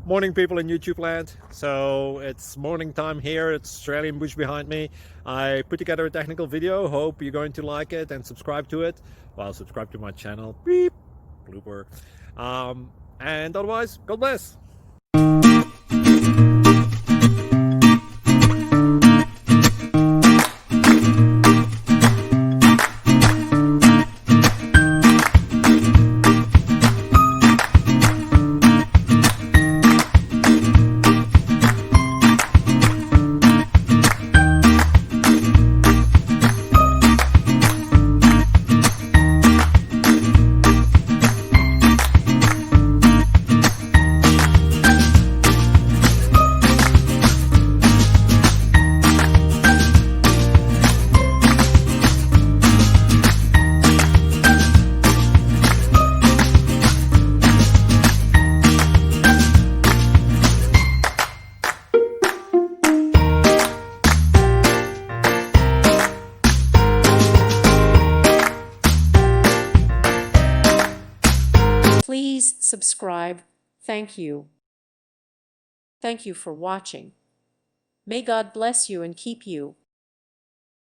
Morning, people in YouTube land. So it's morning time here. It's Australian bush behind me. I put together a technical video. Hope you're going to like it and subscribe to it. Well, subscribe to my channel. Beep. Blooper. And otherwise, God bless. Please subscribe. Thank you. Thank you for watching. May God bless you and keep you.